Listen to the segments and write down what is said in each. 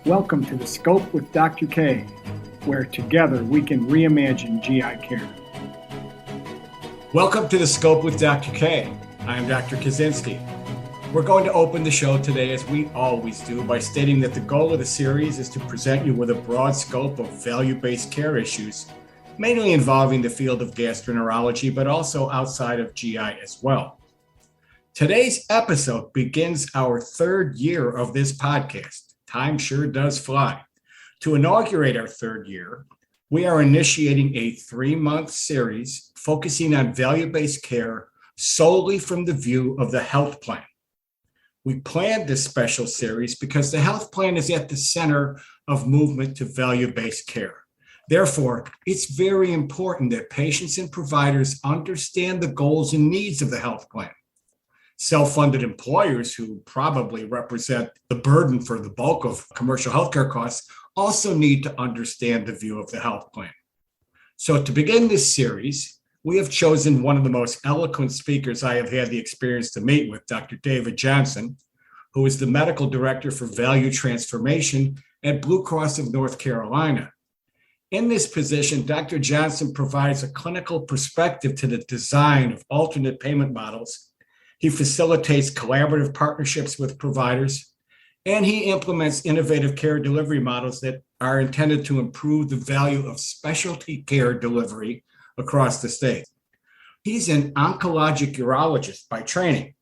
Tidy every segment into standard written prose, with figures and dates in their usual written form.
Welcome to The Scope with Dr. K, where together we can reimagine GI care. Welcome to The Scope with Dr. K. I am Dr. Kosinski. We're going to open the show today, as we always do, by stating that the goal of the series is to present you with a broad scope of value-based care issues, mainly involving the field of gastroenterology, but also outside of GI as well. Today's episode begins our third year of this podcast. Time sure does fly. To inaugurate our third year, we are initiating a 3-month series focusing on value-based care solely from the view of the health plan. We planned this special series because the health plan is at the center of movement to value-based care. Therefore, it's very important that patients and providers understand the goals and needs of the health plan. Self-funded employers, who probably represent the burden for the bulk of commercial healthcare costs, also need to understand the view of the health plan. So to begin this series, we have chosen one of the most eloquent speakers I have had the experience to meet with, Dr. David Johnson, who is the medical director for value transformation at Blue Cross of North Carolina. In this position, Dr. Johnson provides a clinical perspective to the design of alternate payment models. He facilitates collaborative partnerships with providers, and he implements innovative care delivery models that are intended to improve the value of specialty care delivery across the state. He's an oncologic urologist by training,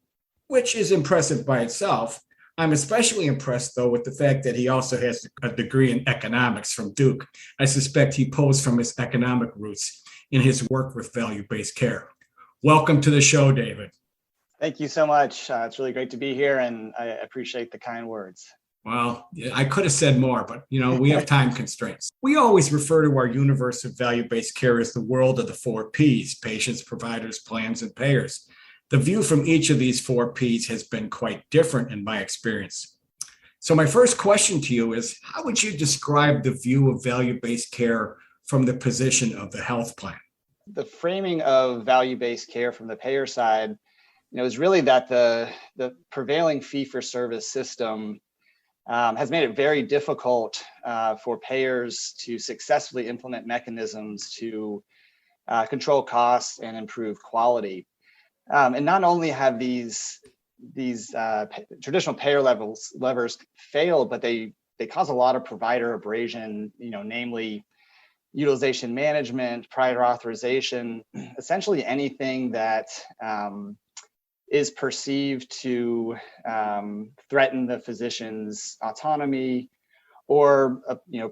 which is impressive by itself. I'm especially impressed, though, with the fact that he also has a degree in economics from Duke. I suspect he pulls from his economic roots in his work with value-based care. Welcome to the show, David. Thank you so much. It's really great to be here, and I appreciate the kind words. Well, I could have said more, but we have time constraints. We always refer to our universe of value-based care as the world of the 4 Ps: patients, providers, plans, and payers. The view from each of these 4 Ps has been quite different in my experience. So my first question to you is, how would you describe the view of value-based care from the position of the health plan? The framing of value-based care from the payer side is really that the prevailing fee-for-service system has made it very difficult for payers to successfully implement mechanisms to control costs and improve quality. And not only have these traditional payer levers failed, but they cause a lot of provider abrasion, namely utilization management, prior authorization, essentially anything that is perceived to threaten the physician's autonomy or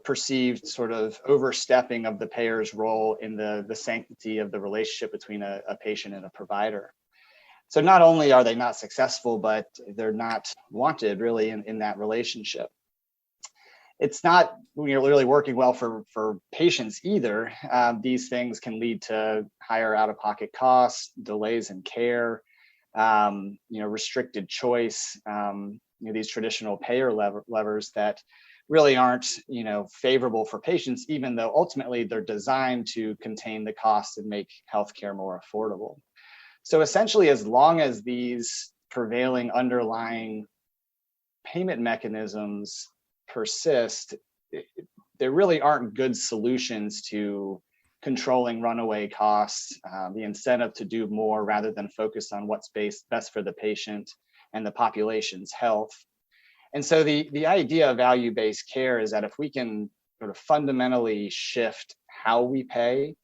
perceived sort of overstepping of the payer's role in the sanctity of the relationship between a patient and a provider. So not only are they not successful, but they're not wanted really in that relationship. It's not really working well for patients either. These things can lead to higher out-of-pocket costs, delays in care, restricted choice, these traditional payer levers that really aren't, favorable for patients, even though ultimately they're designed to contain the costs and make healthcare more affordable. So essentially, as long as these prevailing underlying payment mechanisms persist, there really aren't good solutions to controlling runaway costs, the incentive to do more rather than focus on what's best for the patient and the population's health. And so the idea of value-based care is that if we can sort of fundamentally shift how we pay,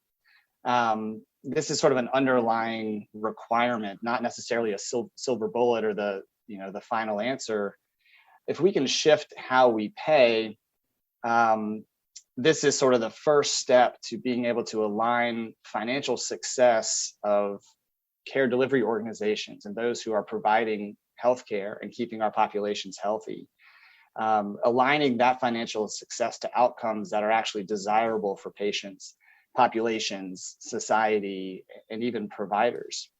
this is sort of an underlying requirement, not necessarily a silver bullet or the final answer. If we can shift how we pay, this is sort of the first step to being able to align financial success of care delivery organizations and those who are providing healthcare and keeping our populations healthy, aligning that financial success to outcomes that are actually desirable for patients, populations, society, and even providers.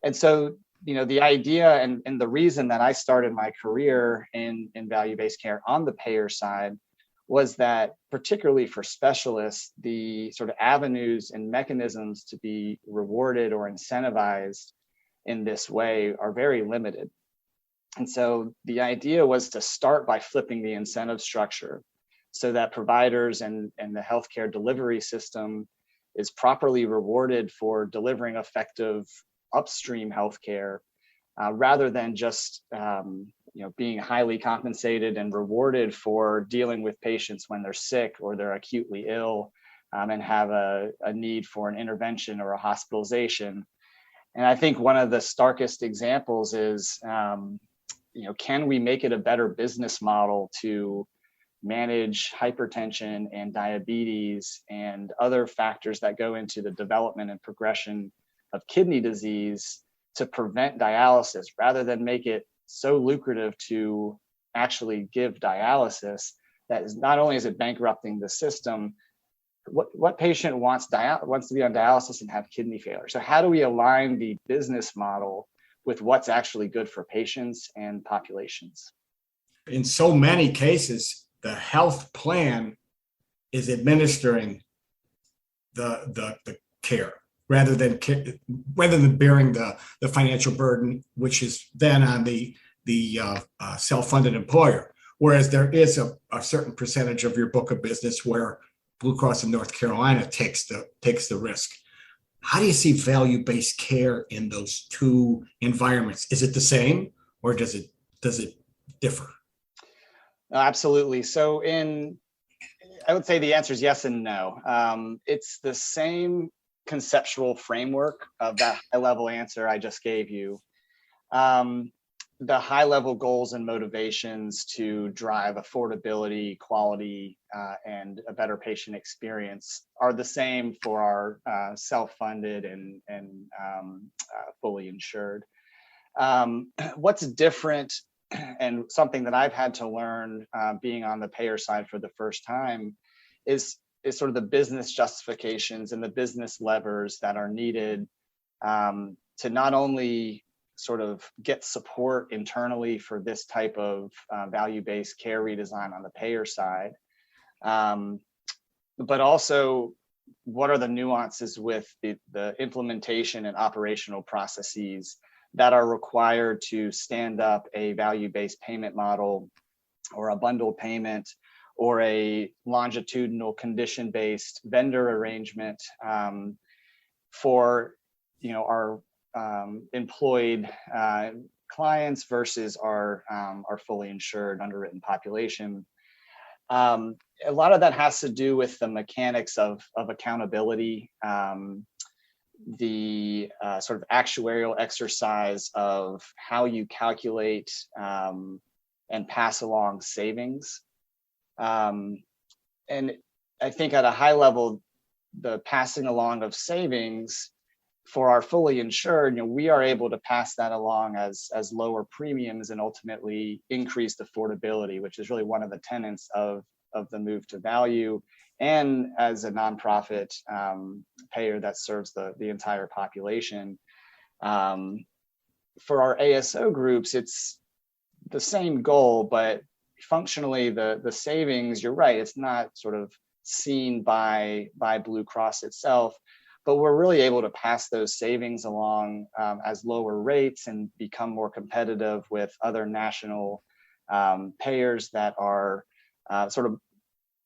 And so, the idea and the reason that I started my career in value-based care on the payer side was that, particularly for specialists, the sort of avenues and mechanisms to be rewarded or incentivized in this way are very limited. And so the idea was to start by flipping the incentive structure so that providers and the healthcare delivery system is properly rewarded for delivering effective upstream healthcare, rather than just being highly compensated and rewarded for dealing with patients when they're sick or they're acutely ill, and have a need for an intervention or a hospitalization. And I think one of the starkest examples is, can we make it a better business model to manage hypertension and diabetes and other factors that go into the development and progression of kidney disease to prevent dialysis, rather than make it so lucrative to actually give dialysis that is not only is it bankrupting the system. What patient wants to be on dialysis and have kidney failure? So how do we align the business model with what's actually good for patients and populations? In so many cases, the health plan is administering the care rather than bearing the financial burden, which is then on the self-funded employer. Whereas there is a certain percentage of your book of business where Blue Cross of North Carolina takes the risk. How do you see value-based care in those two environments? Is it the same, or does it differ? Absolutely. So I would say the answer is yes and no. It's the same conceptual framework of that high-level answer I just gave you. The high-level goals and motivations to drive affordability, quality, and a better patient experience are the same for our self-funded and fully insured. What's different, and something that I've had to learn being on the payer side for the first time, is sort of the business justifications and the business levers that are needed to not only sort of get support internally for this type of value-based care redesign on the payer side, but also what are the nuances with the implementation and operational processes that are required to stand up a value-based payment model or a bundled payment or a longitudinal condition-based vendor arrangement for our employed clients versus our fully insured underwritten population. A lot of that has to do with the mechanics of accountability, the sort of actuarial exercise of how you calculate and pass along savings. And I think at a high level, the passing along of savings for our fully insured, we are able to pass that along as lower premiums and ultimately increased affordability, which is really one of the tenets of the move to value, and as a nonprofit payer that serves the entire population. For our ASO groups, it's the same goal, but functionally the savings, you're right, it's not sort of seen by Blue Cross itself, but we're really able to pass those savings along as lower rates and become more competitive with other national payers that are sort of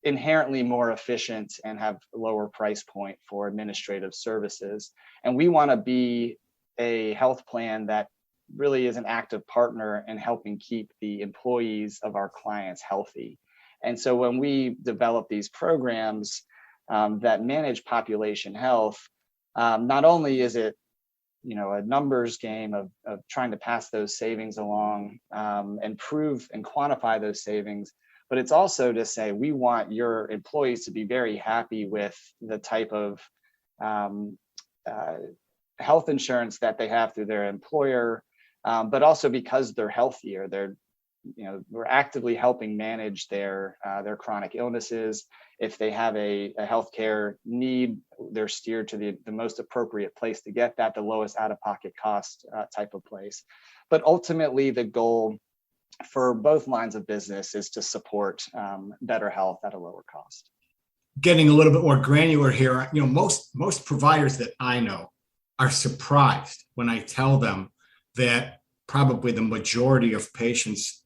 inherently more efficient and have a lower price point for administrative services. And we want to be a health plan that really is an active partner in helping keep the employees of our clients healthy. And so when we develop these programs that manage population health, not only is it a numbers game of trying to pass those savings along and prove and quantify those savings, but it's also to say we want your employees to be very happy with the type of health insurance that they have through their employer, but also because they're healthier. We're actively helping manage their chronic illnesses. If they have a healthcare need, they're steered to the most appropriate place to get that, the lowest out-of-pocket cost type of place. But ultimately, the goal for both lines of business is to support better health at a lower cost. Getting a little bit more granular here, most providers that I know are surprised when I tell them that probably the majority of patients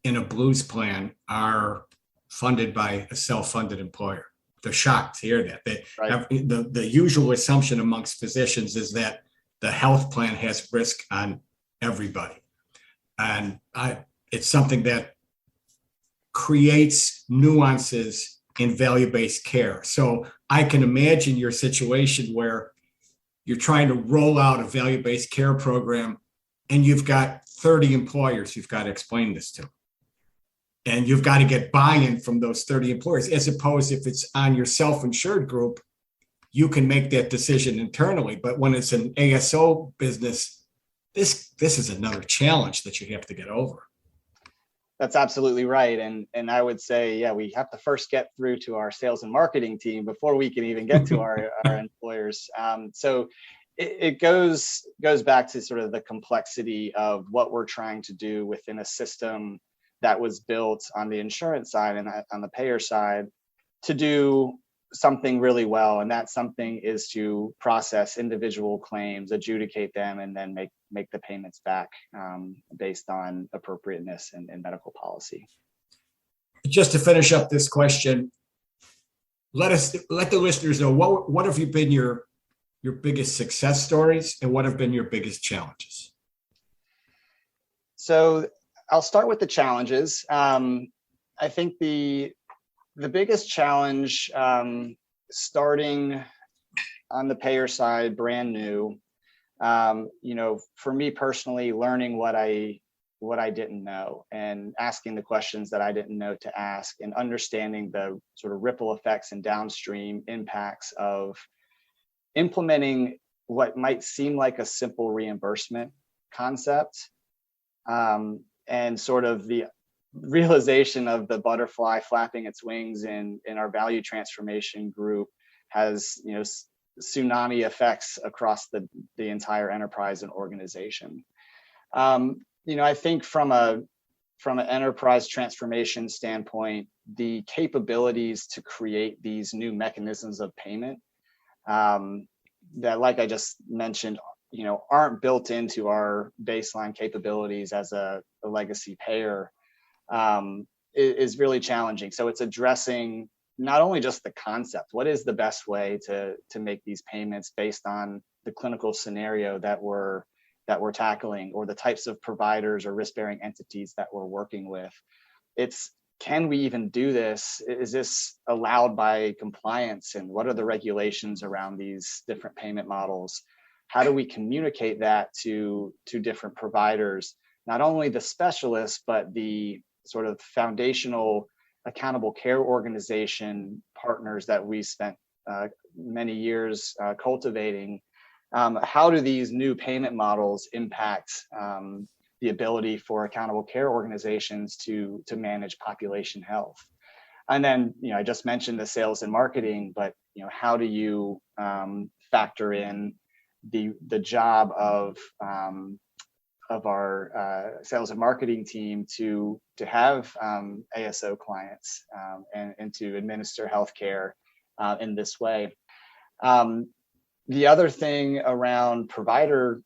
in a Blues plan are funded by a self-funded employer. They're shocked to hear that. The usual assumption amongst physicians is that the health plan has risk on everybody. And it's something that creates nuances in value-based care. So I can imagine your situation where you're trying to roll out a value-based care program and you've got 30 employers you've got to explain this to. And you've got to get buy-in from those 30 employers, as opposed if it's on your self-insured group, you can make that decision internally. But when it's an ASO business, this is another challenge that you have to get over. That's absolutely right. And I would say, yeah, we have to first get through to our sales and marketing team before we can even get to our employers. So it goes back to sort of the complexity of what we're trying to do within a system that was built on the insurance side and on the payer side to do something really well. And that something is to process individual claims, adjudicate them, and then make the payments back based on appropriateness and medical policy. Just to finish up this question, let the listeners know what have you been your biggest success stories and what have been your biggest challenges? So I'll start with the challenges. I think the biggest challenge starting on the payer side, brand new, for me personally, learning what I didn't know and asking the questions that I didn't know to ask and understanding the sort of ripple effects and downstream impacts of implementing what might seem like a simple reimbursement concept, and sort of the realization of the butterfly flapping its wings in our value transformation group has tsunami effects across the entire enterprise and organization. I think from an enterprise transformation standpoint, the capabilities to create these new mechanisms of payment that, like I just mentioned, aren't built into our baseline capabilities as a legacy payer is really challenging. So it's addressing not only just the concept, what is the best way to make these payments based on the clinical scenario that we're tackling, or the types of providers or risk-bearing entities that we're working with. It's, can we even do this? Is this allowed by compliance? And what are the regulations around these different payment models? How do we communicate that to different providers? Not only the specialists, but the sort of foundational accountable care organization partners that we spent many years cultivating. How do these new payment models impact the ability for accountable care organizations to manage population health? And then, I just mentioned the sales and marketing, but how do you factor in the job of our sales and marketing team to have ASO clients and to administer healthcare in this way? The other thing around provider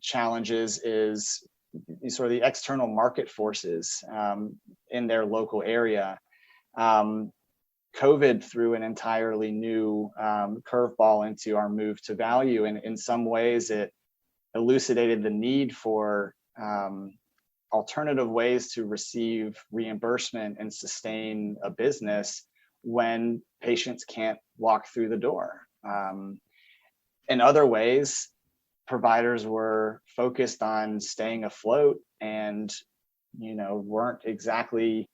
challenges is sort of the external market forces in their local area. COVID threw an entirely new curveball into our move to value, and in some ways it elucidated the need for alternative ways to receive reimbursement and sustain a business when patients can't walk through the door. In other ways, providers were focused on staying afloat and weren't exactly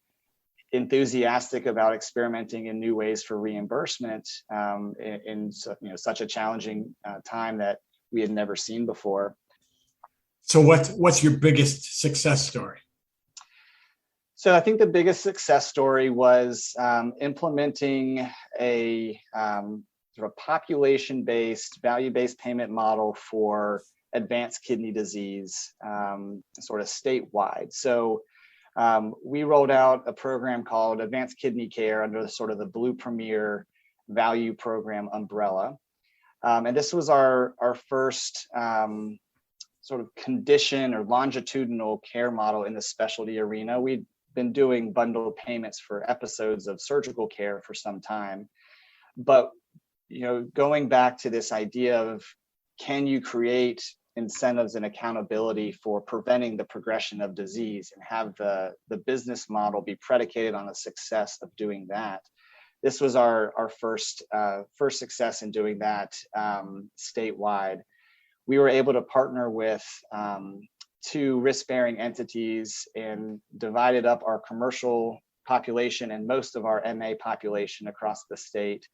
enthusiastic about experimenting in new ways for reimbursement in such a challenging time that we had never seen before. So what's your biggest success story? So I think the biggest success story was implementing a sort of population-based, value-based payment model for advanced kidney disease, sort of statewide. So we rolled out a program called Advanced Kidney Care under the Blue Premier Value Program umbrella. And this was our first sort of condition or longitudinal care model in the specialty arena. We'd been doing bundled payments for episodes of surgical care for some time. But, going back to this idea of, can you create incentives and accountability for preventing the progression of disease and have the business model be predicated on the success of doing that? This was our first success in doing that statewide. We were able to partner with 2 risk-bearing entities and divided up our commercial population and most of our MA population across the state,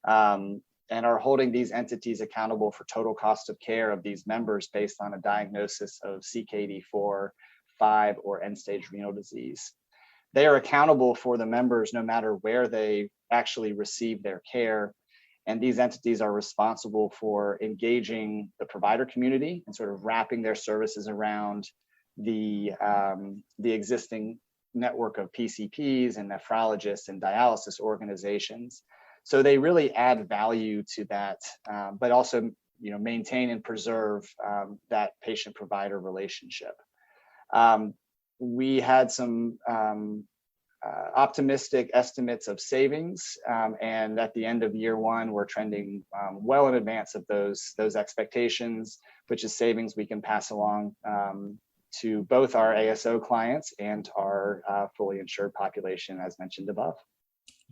and are holding these entities accountable for total cost of care of these members based on a diagnosis of CKD4, 5, or end-stage renal disease. They are accountable for the members no matter where they actually receive their care. And these entities are responsible for engaging the provider community and sort of wrapping their services around the existing network of PCPs and nephrologists and dialysis organizations. So they really add value to that, but also maintain and preserve that patient-provider relationship. We had some optimistic estimates of savings, and at the end of year 1, we're trending well in advance of those expectations, which is savings we can pass along to both our ASO clients and our fully insured population, as mentioned above.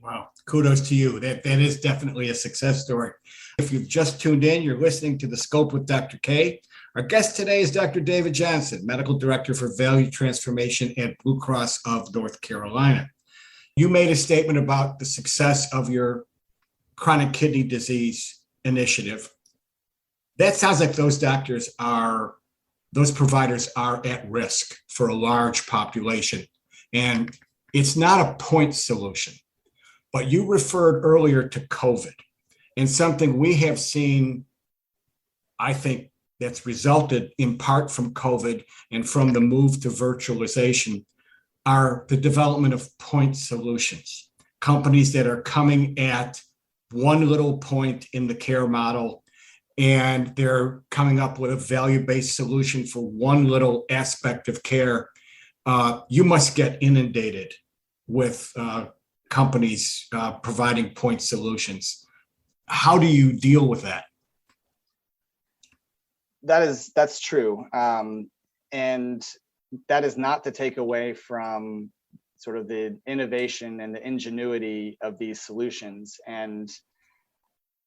Wow, kudos to you. That is definitely a success story. If you've just tuned in, you're listening to The Scope with Dr. K. Our guest today is Dr. David Johnson, Medical Director for Value Transformation at Blue Cross of North Carolina. You made a statement about the success of your chronic kidney disease initiative. That sounds like those providers are at risk for a large population. And it's not a point solution. But you referred earlier to COVID, and something we have seen, I think, that's resulted in part from COVID and from the move to virtualization are the development of point solutions. Companies that are coming at one little point in the care model, and they're coming up with a value-based solution for one little aspect of care. You must get inundated with companies providing point solutions. How do you deal with that? That's true. And that is not to take away from sort of the innovation and the ingenuity of these solutions. And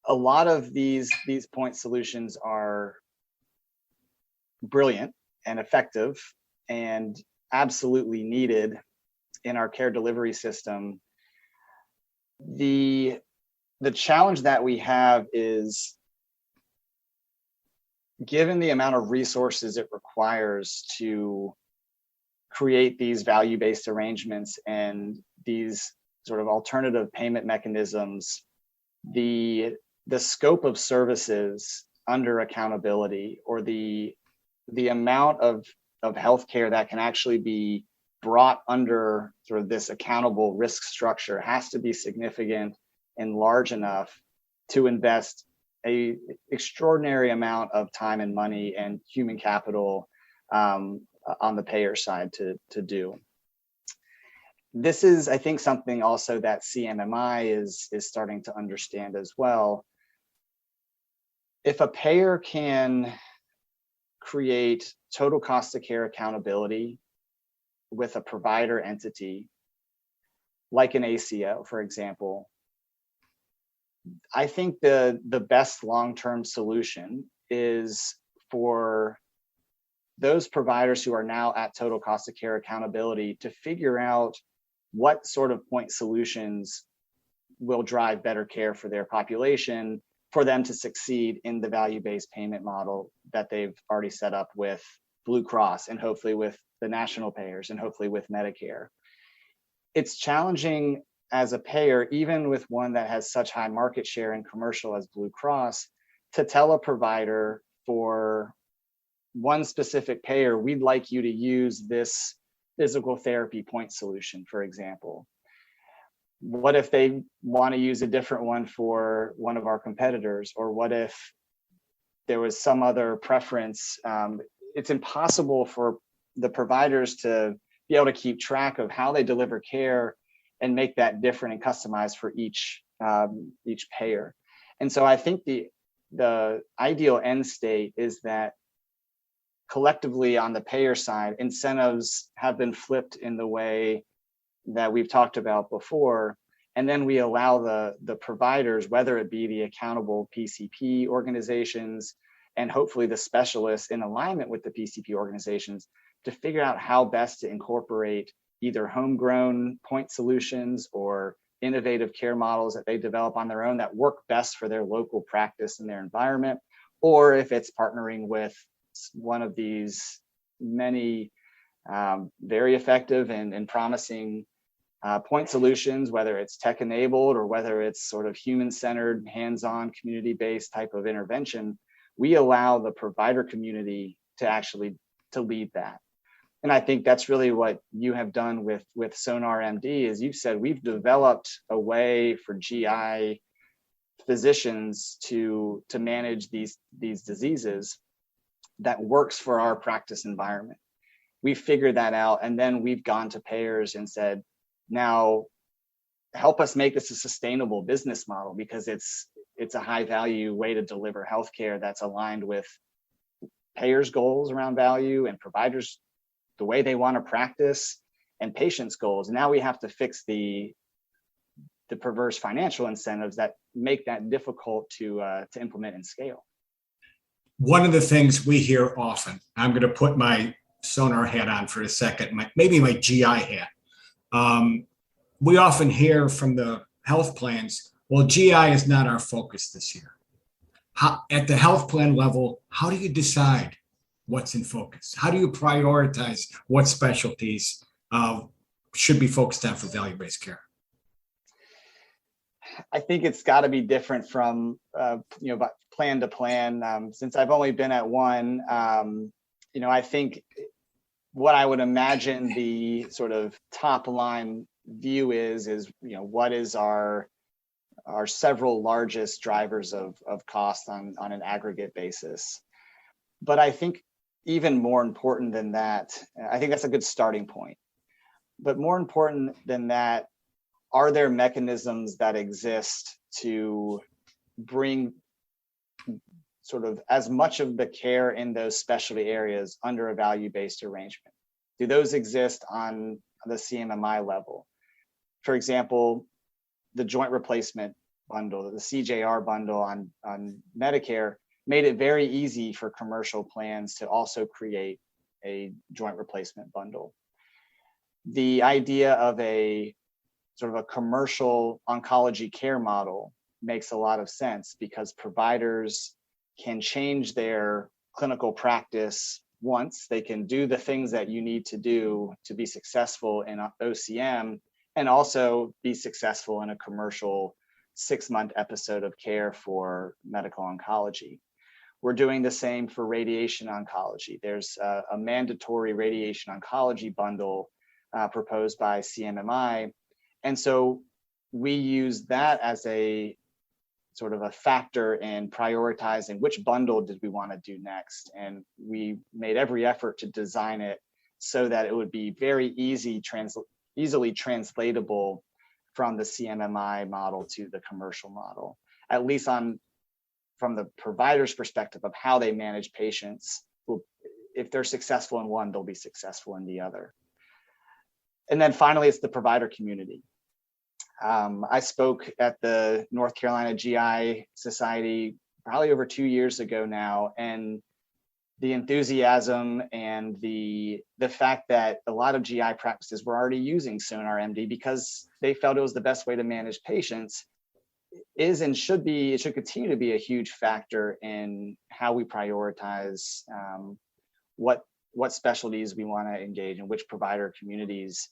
a lot of these point solutions are brilliant and effective and absolutely needed in our care delivery system. The challenge that we have is, given the amount of resources it requires to create these value-based arrangements and these sort of alternative payment mechanisms, the scope of services under accountability, or the amount of healthcare that can actually be brought under sort of this accountable risk structure, has to be significant and large enough to invest a extraordinary amount of time and money and human capital on the payer side to do. This is, I think, something also that CMMI is starting to understand as well. If a payer can create total cost of care accountability with a provider entity, like an ACO, for example, I think the best long-term solution is for those providers who are now at total cost of care accountability to figure out what sort of point solutions will drive better care for their population, for them to succeed in the value-based payment model that they've already set up with Blue Cross, and hopefully with the national payers, and hopefully with Medicare. It's challenging as a payer, even with one that has such high market share in commercial as Blue Cross, to tell a provider, for one specific payer, we'd like you to use this physical therapy point solution, for example. What if they want to use a different one for one of our competitors? Or what if there was some other preference it's impossible for the providers to be able to keep track of how they deliver care and make that different and customized for each payer. And so I think the ideal end state is that collectively on the payer side, incentives have been flipped in the way that we've talked about before. And then we allow the providers, whether it be the accountable PCP organizations and hopefully the specialists in alignment with the PCP organizations, to figure out how best to incorporate either homegrown point solutions or innovative care models that they develop on their own that work best for their local practice and their environment, or if it's partnering with one of these many very effective and promising point solutions, whether it's tech-enabled or whether it's sort of human-centered, hands-on, community-based type of intervention. We allow the provider community to lead that. And I think that's really what you have done with Sonar MD, is you've said we've developed a way for GI physicians to manage these diseases that works for our practice environment. We've figured that out, and then we've gone to payers and said, now help us make this a sustainable business model, because it's a high value way to deliver healthcare that's aligned with payers' goals around value and providers, the way they want to practice, and patients' goals. Now we have to fix the perverse financial incentives that make that difficult to implement and scale. One of the things we hear often, I'm going to put my Sonar hat on for a second, maybe my GI hat. We often hear from the health plans, well, GI is not our focus this year. At the health plan level, how do you decide what's in focus? How do you prioritize what specialties should be focused on for value-based care? I think it's got to be different from plan to plan. Since I've only been at one, I think what I would imagine the sort of top line view is what is our several largest drivers of cost on an aggregate basis. But I think even more important than that, I think that's a good starting point. But more important than that, are there mechanisms that exist to bring sort of as much of the care in those specialty areas under a value-based arrangement? Do those exist on the CMMI level? For example, the joint replacement bundle, the CJR bundle on Medicare, made it very easy for commercial plans to also create a joint replacement bundle. The idea of a sort of a commercial oncology care model makes a lot of sense, because providers can change their clinical practice once. They can do the things that you need to do to be successful in OCM, and also be successful in a commercial 6-month episode of care for medical oncology. We're doing the same for radiation oncology. There's a mandatory radiation oncology bundle proposed by CMMI. And so we use that as a sort of a factor in prioritizing which bundle did we want to do next. And we made every effort to design it so that it would be very easily translatable from the CMMI model to the commercial model, at least from the provider's perspective of how they manage patients. If they're successful in one, they'll be successful in the other. And then finally, it's the provider community. I spoke at the North Carolina GI Society probably over 2 years ago now, and the enthusiasm and the fact that a lot of GI practices were already using Sonar MD because they felt it was the best way to manage patients is and should be, it should continue to be a huge factor in how we prioritize what specialties we want to engage in, which provider communities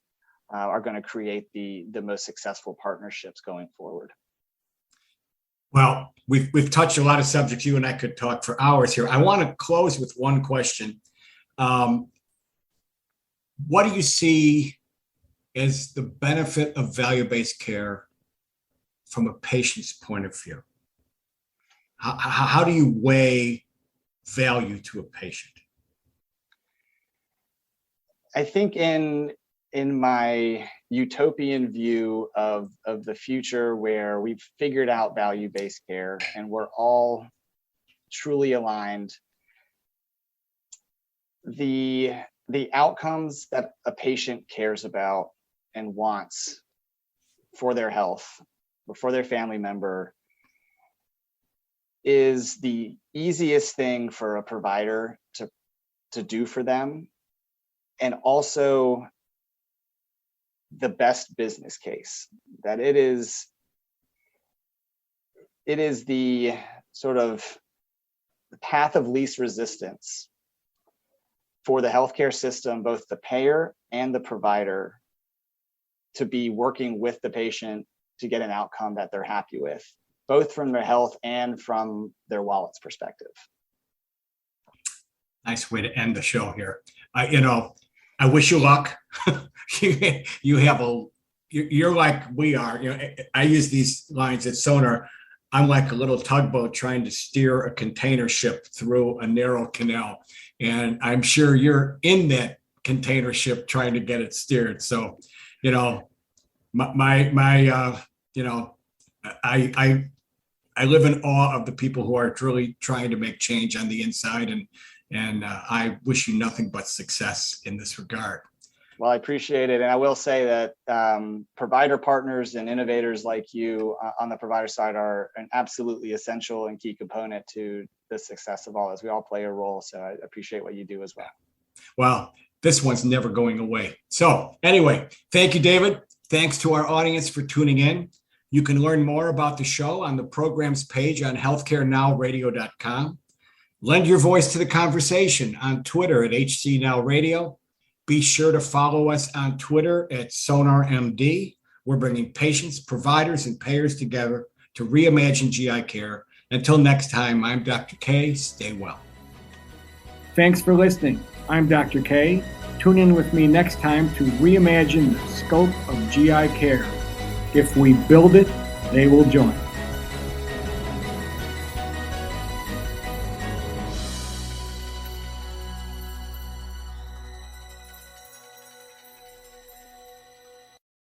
are going to create the most successful partnerships going forward. Well, we've touched a lot of subjects. You and I could talk for hours here. I want to close with one question. What do you see as the benefit of value-based care from a patient's point of view? How do you weigh value to a patient? I think in my utopian view of the future, where we've figured out value-based care and we're all truly aligned, the outcomes that a patient cares about and wants for their health or for their family member is the easiest thing for a provider to do for them, and also the best business case. That it is the sort of path of least resistance for the healthcare system, both the payer and the provider, to be working with the patient to get an outcome that they're happy with, both from their health and from their wallet's perspective. Nice way to end the show here. I wish you luck. You're like we are. I use these lines at Sonar. I'm like a little tugboat trying to steer a container ship through a narrow canal, and I'm sure you're in that container ship trying to get it steered. So, I live in awe of the people who are really trying to make change on the inside, and I wish you nothing but success in this regard. Well, I appreciate it. And I will say that provider partners and innovators like you on the provider side are an absolutely essential and key component to the success of all this. We all play a role. So I appreciate what you do as well. Well, this one's never going away. So anyway, thank you, David. Thanks to our audience for tuning in. You can learn more about the show on the program's page on healthcarenowradio.com. Lend your voice to the conversation on Twitter at HCNowRadio. Be sure to follow us on Twitter at SonarMD. We're bringing patients, providers, and payers together to reimagine GI care. Until next time, I'm Dr. K. Stay well. Thanks for listening. I'm Dr. K. Tune in with me next time to reimagine the scope of GI care. If we build it, they will join.